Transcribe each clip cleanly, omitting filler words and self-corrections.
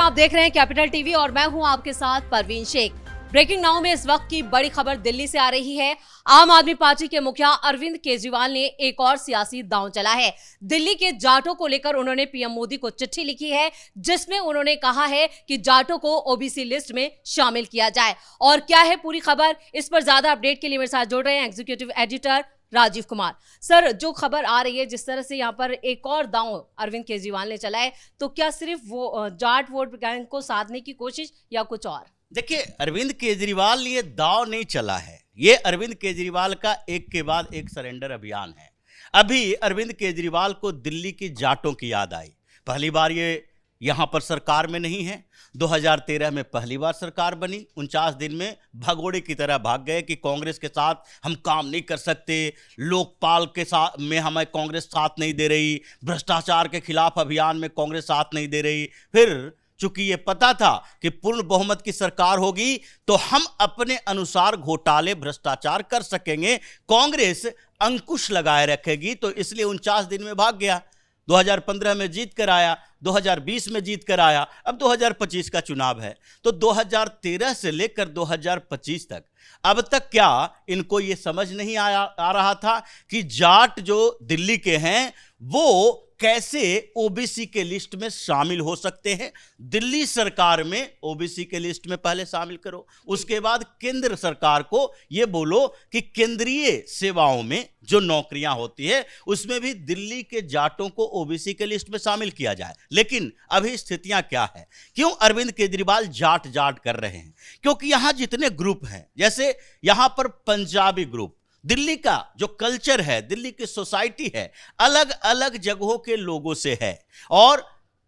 आप देख रहे हैं कैपिटल टीवी और मैं हूं आपके साथ परवीन शेख। ब्रेकिंग नाउ में इस वक्त की बड़ी खबर दिल्ली से आ रही है। आम आदमी पार्टी के मुखिया अरविंद केजरीवाल ने एक और सियासी दांव चला है। दिल्ली के जाटों को लेकर उन्होंने पीएम मोदी को चिट्ठी लिखी है, जिसमें उन्होंने कहा है कि जाटों को ओबीसी लिस्ट में शामिल किया जाए। और क्या है पूरी खबर, इस पर ज्यादा अपडेट के लिए मेरे साथ जुड़ रहे हैं executive editor Rajeev Kumar. Sir, जो खबर आ रही है जिस तरह से यहाँ पर एक और दांव अरविंद केजरीवाल ने चला है, तो क्या सिर्फ वो जाट वोट बैंक को साधने की कोशिश या कुछ और? देखिए, अरविंद केजरीवाल ये दांव नहीं चला है, ये अरविंद केजरीवाल का एक के बाद एक सरेंडर अभियान है। अभी अरविंद केजरीवाल को दिल्ली की जाटों की याद आई। पहली बार ये यहाँ पर सरकार में नहीं है, 2013 में पहली बार सरकार बनी। 49 दिन में भगोड़े की तरह भाग गए कि कांग्रेस के साथ हम काम नहीं कर सकते, लोकपाल के साथ में हमें कांग्रेस साथ नहीं दे रही, भ्रष्टाचार के खिलाफ अभियान में कांग्रेस साथ नहीं दे रही। फिर चूंकि ये पता था कि पूर्ण बहुमत की सरकार होगी तो हम अपने अनुसार घोटाले भ्रष्टाचार कर सकेंगे, कांग्रेस अंकुश लगाए रखेगी, तो इसलिए 49 दिन में भाग गया। 2015 में जीत कर आया, 2020 में जीत कर आया, अब 2025 का चुनाव है। तो 2013 से लेकर 2025 तक अब तक क्या इनको ये समझ नहीं आ रहा था कि जाट जो दिल्ली के हैं वो कैसे ओबीसी के लिस्ट में शामिल हो सकते हैं? दिल्ली सरकार में ओबीसी के लिस्ट में पहले शामिल करो, उसके बाद केंद्र सरकार को यह बोलो कि केंद्रीय सेवाओं में जो नौकरियां होती है उसमें भी दिल्ली के जाटों को ओबीसी के लिस्ट में शामिल किया जाए। लेकिन अभी स्थितियां क्या है? क्यों अरविंद केजरीवाल जाट जाट कर रहे हैं? क्योंकि यहां जितने ग्रुप हैं, जैसे यहां पर पंजाबी ग्रुप, दिल्ली का जो कल्चर है, दिल्ली की सोसाइटी है, अलग अलग जगहों के लोगों से है, और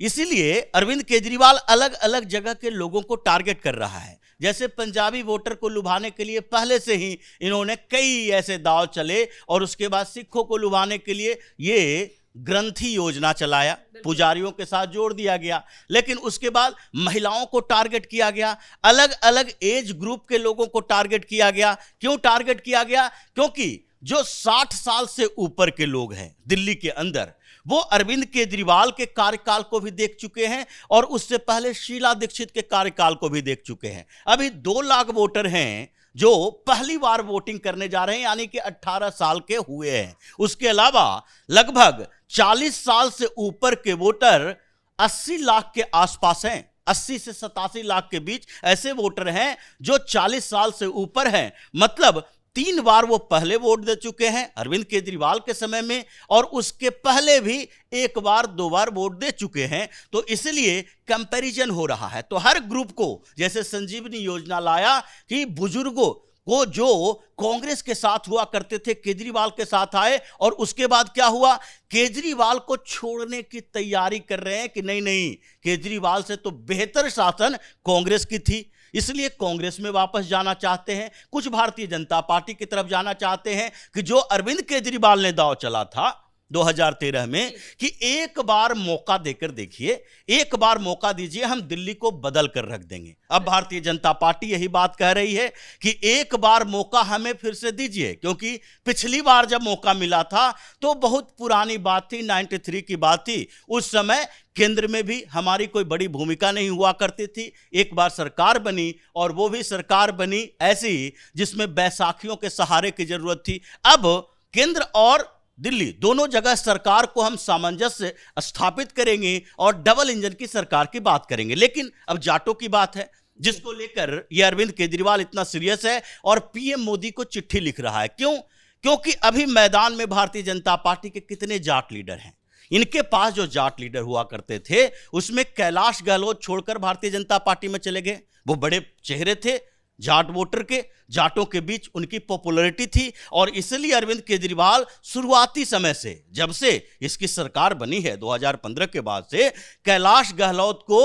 इसीलिए अरविंद केजरीवाल अलग अलग जगह के लोगों को टारगेट कर रहा है। जैसे पंजाबी वोटर को लुभाने के लिए पहले से ही इन्होंने कई ऐसे दांव चले, और उसके बाद सिखों को लुभाने के लिए ये ग्रंथी योजना चलाया, पुजारियों के साथ जोड़ दिया गया। लेकिन उसके बाद महिलाओं को टारगेट किया गया, अलग अलग एज ग्रुप के लोगों को टारगेट किया गया। क्यों टारगेट किया गया? क्योंकि जो 60 साल से ऊपर के लोग हैं दिल्ली के अंदर, वो अरविंद केजरीवाल के कार्यकाल को भी देख चुके हैं और उससे पहले शीला दीक्षित के कार्यकाल को भी देख चुके हैं। अभी 2 लाख वोटर हैं जो पहली बार वोटिंग करने जा रहे हैं, यानी कि 18 साल के हुए हैं। उसके अलावा लगभग 40 साल से ऊपर के वोटर 80 लाख के आसपास हैं। 80 से 87 लाख के बीच ऐसे वोटर हैं जो 40 साल से ऊपर हैं। मतलब 3 बार वो पहले वोट दे चुके हैं अरविंद केजरीवाल के समय में, और उसके पहले भी 1 बार 2 बार वोट दे चुके हैं। तो इसलिए कंपैरिजन हो रहा है। तो हर ग्रुप को, जैसे संजीवनी योजना लाया कि बुजुर्गों को जो कांग्रेस के साथ हुआ करते थे केजरीवाल के साथ आए, और उसके बाद क्या हुआ? केजरीवाल को छोड़ने की तैयारी कर रहे हैं कि नहीं नहीं, केजरीवाल से तो बेहतर शासन कांग्रेस की थी, इसलिए कांग्रेस में वापस जाना चाहते हैं। कुछ भारतीय जनता पार्टी की तरफ जाना चाहते हैं कि जो अरविंद केजरीवाल ने दांव चला था 2013 में कि एक बार मौका देकर देखिए, एक बार मौका दीजिए, हम दिल्ली को बदल कर रख देंगे। अब भारतीय जनता पार्टी यही बात कह रही है कि एक बार मौका हमें फिर से दीजिए, क्योंकि पिछली बार जब मौका मिला था तो बहुत पुरानी बात थी, 93 की बात थी। उस समय केंद्र में भी हमारी कोई बड़ी भूमिका नहीं हुआ करती थी। एक बार सरकार बनी, और वो भी सरकार बनी ऐसी जिसमें बैसाखियों के सहारे की जरूरत थी। अब केंद्र और दिल्ली दोनों जगह सरकार को हम सामंजस्य स्थापित करेंगे और डबल इंजन की सरकार की बात करेंगे। लेकिन अब जाटों की बात है, जिसको लेकर ये अरविंद केजरीवाल इतना सीरियस है और पीएम मोदी को चिट्ठी लिख रहा है। क्यों? क्योंकि अभी मैदान में भारतीय जनता पार्टी के कितने जाट लीडर हैं। इनके पास जो जाट लीडर हुआ करते थे उसमें कैलाश गहलोत छोड़कर भारतीय जनता पार्टी में चले गए। वो बड़े चेहरे थे जाट वोटर के, जाटों के बीच उनकी पॉपुलैरिटी थी, और इसलिए अरविंद केजरीवाल शुरुआती समय से, जब से इसकी सरकार बनी है 2015 के बाद से, कैलाश गहलोत को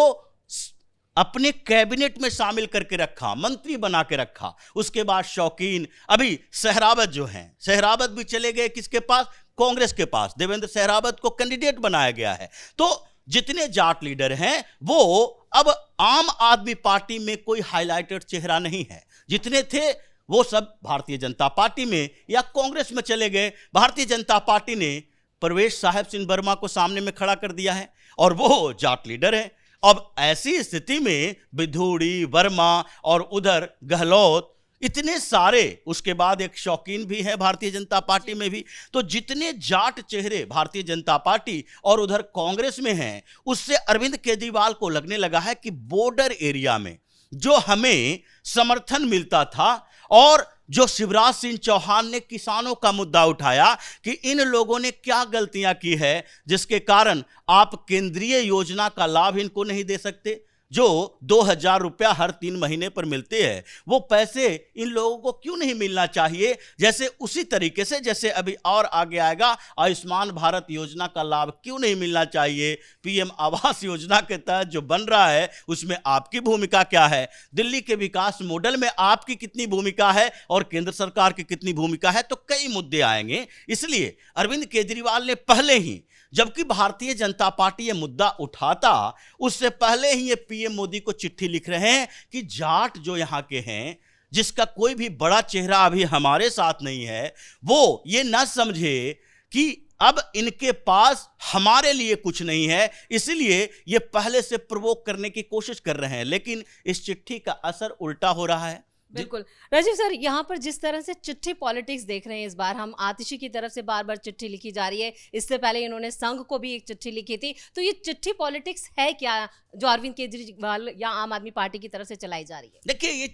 अपने कैबिनेट में शामिल करके रखा, मंत्री बना के रखा। उसके बाद शौकीन, अभी सहरावत जो हैं, सहरावत भी चले गए किसके पास? कांग्रेस के पास। देवेंद्र सहरावत को कैंडिडेट बनाया गया है। तो जितने जाट लीडर हैं वो अब आम आदमी पार्टी में कोई हाईलाइटेड चेहरा नहीं है। जितने थे वो सब भारतीय जनता पार्टी में या कांग्रेस में चले गए। भारतीय जनता पार्टी ने परवेश साहब सिंह वर्मा को सामने में खड़ा कर दिया है, और वो जाट लीडर हैं। अब ऐसी स्थिति में विधूड़ी, वर्मा और उधर गहलोत, इतने सारे, उसके बाद एक शौकीन भी है भारतीय जनता पार्टी में भी, तो जितने जाट चेहरे भारतीय जनता पार्टी और उधर कांग्रेस में हैं, उससे अरविंद केजरीवाल को लगने लगा है कि बॉर्डर एरिया में जो हमें समर्थन मिलता था और जो शिवराज सिंह चौहान ने किसानों का मुद्दा उठाया कि इन लोगों ने क्या गलतियां की है जिसके कारण आप केंद्रीय योजना का लाभ इनको नहीं दे सकते, जो 2000 रुपया हर 3 महीने पर मिलते हैं, वो पैसे इन लोगों को क्यों नहीं मिलना चाहिए। जैसे उसी तरीके से जैसे अभी और आगे आएगा, आयुष्मान भारत योजना का लाभ क्यों नहीं मिलना चाहिए, पीएम आवास योजना के तहत जो बन रहा है उसमें आपकी भूमिका क्या है, दिल्ली के विकास मॉडल में आपकी कितनी भूमिका है और केंद्र सरकार की कितनी भूमिका है, तो कई मुद्दे आएंगे। इसलिए अरविंद केजरीवाल ने पहले ही, जबकि भारतीय जनता पार्टी ये मुद्दा उठाता उससे पहले ही ये पीएम मोदी को चिट्ठी लिख रहे हैं कि जाट जो यहां के हैं, जिसका कोई भी बड़ा चेहरा अभी हमारे साथ नहीं है, वो ये ना समझे कि अब इनके पास हमारे लिए कुछ नहीं है, इसलिए ये पहले से प्रवोक करने की कोशिश कर रहे हैं। लेकिन इस चिट्ठी का असर उल्टा हो रहा है। बिल्कुल राजीव सर, यहाँ पर जिस तरह से चिट्ठी पॉलिटिक्स देख रहे हैं, इस बार हम आतिशी की तरफ से बार बार चिट्ठी लिखी जा रही है, इससे पहले इन्होंने संघ को भी एक चिट्ठी लिखी थी, तो ये चिट्ठी पॉलिटिक्स है क्या जो अरविंद केजरीवाल या आम आदमी पार्टी की तरफ से चलाई जा रही है? देखिए, ये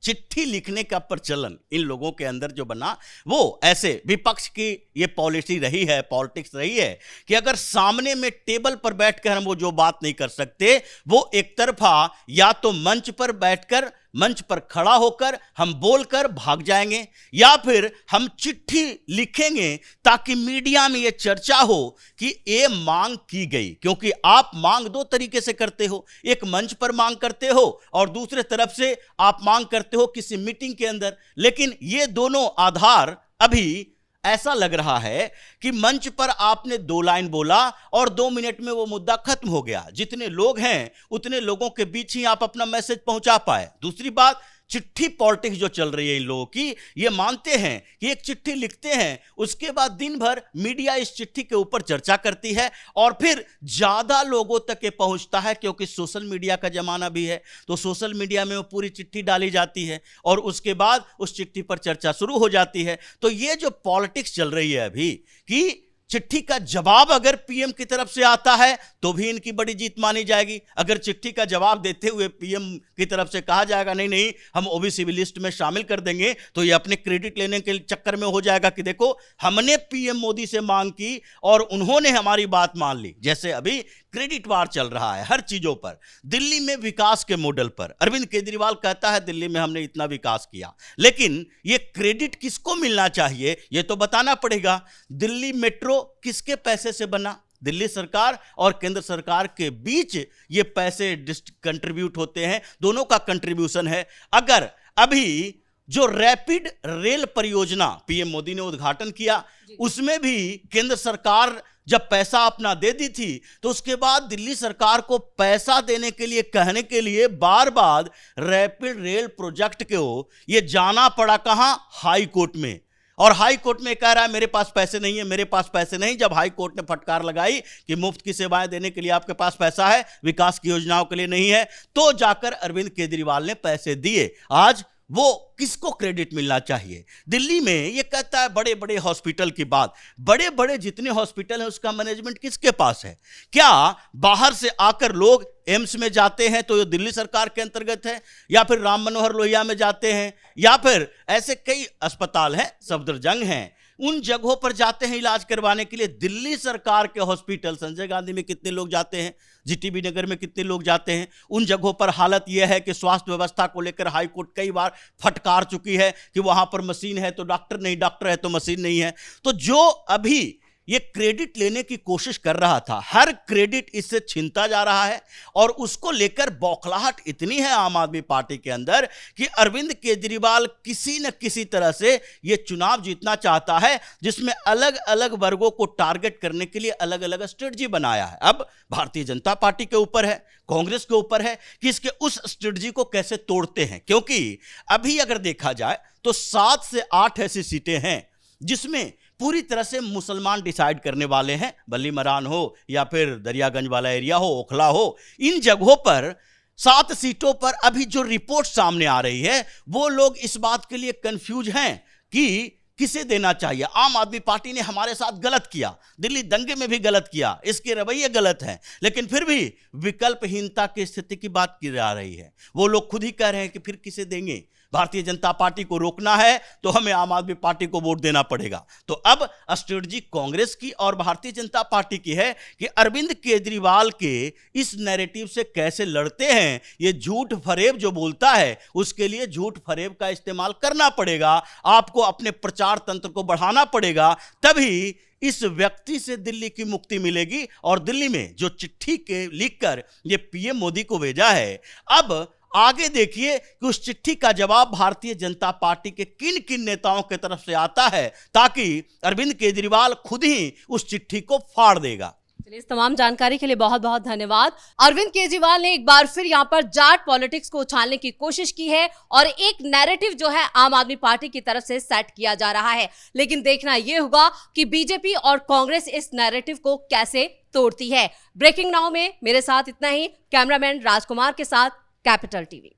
चिट्ठी लिखने का प्रचलन इन लोगों के अंदर जो बना, वो ऐसे विपक्ष की ये पॉलिसी रही है, पॉलिटिक्स रही है कि अगर सामने में टेबल पर बैठकर हम वो जो बात नहीं कर सकते, वो एक तरफा या तो मंच पर बैठकर, मंच पर खड़ा होकर हम बोलकर भाग जाएंगे, या फिर हम चिट्ठी लिखेंगे ताकि मीडिया में यह चर्चा हो कि ये मांग की गई। क्योंकि आप मांग दो तरीके से करते हो, एक मंच पर मांग करते हो और दूसरे तरफ से आप मांग करते हो किसी मीटिंग के अंदर। लेकिन ये दोनों आधार अभी ऐसा लग रहा है कि मंच पर आपने 2 लाइन बोला और 2 मिनट में वो मुद्दा खत्म हो गया। जितने लोग हैं उतने लोगों के बीच ही आप अपना मैसेज पहुंचा पाए। दूसरी बात, चिट्ठी पॉलिटिक्स जो चल रही है इन लोगों की, ये मानते हैं कि एक चिट्ठी लिखते हैं, उसके बाद दिन भर मीडिया इस चिट्ठी के ऊपर चर्चा करती है और फिर ज्यादा लोगों तक ये पहुंचता है, क्योंकि सोशल मीडिया का जमाना भी है, तो सोशल मीडिया में वो पूरी चिट्ठी डाली जाती है और उसके बाद उस चिट्ठी पर चर्चा शुरू हो जाती है। तो ये जो पॉलिटिक्स चल रही है अभी कि चिट्ठी का जवाब अगर पीएम की तरफ से आता है तो भी इनकी बड़ी जीत मानी जाएगी। अगर चिट्ठी का जवाब देते हुए पीएम की तरफ से कहा जाएगा नहीं नहीं हम ओबीसी लिस्ट में शामिल कर देंगे, तो ये अपने क्रेडिट लेने के चक्कर में हो जाएगा कि देखो हमने पीएम मोदी से मांग की और उन्होंने हमारी बात मान ली। जैसे अभी क्रेडिट वार चल रहा है हर चीजों पर। दिल्ली में विकास के मॉडल पर अरविंद केजरीवाल कहता है दिल्ली में हमने इतना विकास किया, लेकिन ये क्रेडिट किसको मिलना चाहिए ये तो बताना पड़ेगा। दिल्ली मेट्रो किसके पैसे से बना? दिल्ली सरकार और केंद्र सरकार के बीच ये पैसे कंट्रीब्यूट होते हैं, दोनों का कंट्रीब्यूशन है। अगर अभी जो रैपिड रेल परियोजना पीएम मोदी ने उद्घाटन किया, उसमें भी केंद्र सरकार जब पैसा अपना दे दी थी, तो उसके बाद दिल्ली सरकार को पैसा देने के लिए कहने के लिए बार बार रैपिड रेल प्रोजेक्ट को ये जाना पड़ा कहां? हाई कोर्ट में। और हाई कोर्ट में कह रहा है मेरे पास पैसे नहीं है, मेरे पास पैसे नहीं। जब हाई कोर्ट ने फटकार लगाई कि मुफ्त की सेवाएं देने के लिए आपके पास पैसा है, विकास की योजनाओं के लिए नहीं है, तो जाकर अरविंद केजरीवाल ने पैसे दिए। आज वो किसको क्रेडिट मिलना चाहिए? दिल्ली में ये कहता है बड़े बड़े हॉस्पिटल की बात, बड़े बड़े जितने हॉस्पिटल हैं उसका मैनेजमेंट किसके पास है? क्या बाहर से आकर लोग एम्स में जाते हैं तो ये दिल्ली सरकार के अंतर्गत है, या फिर राम मनोहर लोहिया में जाते हैं, या फिर ऐसे कई अस्पताल हैं, सफदरजंग हैं, उन जगहों पर जाते हैं इलाज करवाने के लिए दिल्ली सरकार के हॉस्पिटल। संजय गांधी में कितने लोग जाते हैं, जीटीबी नगर में कितने लोग जाते हैं? उन जगहों पर हालत यह है कि स्वास्थ्य व्यवस्था को लेकर हाई कोर्ट कई बार फटकार चुकी है कि वहां पर मशीन है तो डॉक्टर नहीं, डॉक्टर है तो मशीन नहीं है। तो जो अभी ये क्रेडिट लेने की कोशिश कर रहा था, हर क्रेडिट इससे छीनता जा रहा है और उसको लेकर बौखलाहट इतनी है आम आदमी पार्टी के अंदर कि अरविंद केजरीवाल किसी न किसी तरह से ये चुनाव जीतना चाहता है, जिसमें अलग अलग वर्गों को टारगेट करने के लिए अलग अलग स्ट्रेटजी बनाया है। अब भारतीय जनता पार्टी के ऊपर है, कांग्रेस के ऊपर है कि इसके उस स्ट्रेटजी को कैसे तोड़ते हैं। क्योंकि अभी अगर देखा जाए तो 7 से 8 ऐसी सीटें हैं जिसमें पूरी तरह से मुसलमान डिसाइड करने वाले हैं। बल्ली मरान हो या फिर दरियागंज वाला एरिया हो, ओखला हो, इन जगहों पर 7 सीटों पर अभी जो रिपोर्ट सामने आ रही है वो लोग इस बात के लिए कंफ्यूज हैं कि किसे देना चाहिए। आम आदमी पार्टी ने हमारे साथ गलत किया, दिल्ली दंगे में भी गलत किया, इसके रवैये गलत हैं, लेकिन फिर भी विकल्पहीनता की स्थिति की बात की जा रही है। वो लोग खुद ही कह रहे हैं कि फिर किसे देंगे। भारतीय जनता पार्टी को रोकना है तो हमें आम आदमी पार्टी को वोट देना पड़ेगा। तो अब स्ट्रेटजी कांग्रेस की और भारतीय जनता पार्टी की है कि अरविंद केजरीवाल के इस नैरेटिव से कैसे लड़ते हैं। ये झूठ फरेब जो बोलता है उसके लिए झूठ फरेब का इस्तेमाल करना पड़ेगा, आपको अपने प्रचार तंत्र को बढ़ाना पड़ेगा, तभी इस व्यक्ति से दिल्ली की मुक्ति मिलेगी। और दिल्ली में जो चिट्ठी के लिखकर ये पीएम मोदी को भेजा है, अब आगे देखिए कि उस चिट्ठी का जवाब भारतीय जनता पार्टी के किन किन नेताओं की तरफ से आता है, ताकि अरविंद केजरीवाल खुद ही उस चिट्ठी को फाड़ देगा। चलिए, इस तमाम जानकारी के लिए बहुत बहुत धन्यवाद। अरविंद केजरीवाल ने एक बार फिर यहाँ पर जाट पॉलिटिक्स को उछालने की कोशिश की है और एक नैरेटिव जो है आम आदमी पार्टी की तरफ से सेट किया जा रहा है, लेकिन देखना यह होगा कि बीजेपी और कांग्रेस इस नैरेटिव को कैसे तोड़ती है। ब्रेकिंग नाउ में मेरे साथ इतना ही। कैमरामैन राजकुमार के साथ कैपिटल टीवी।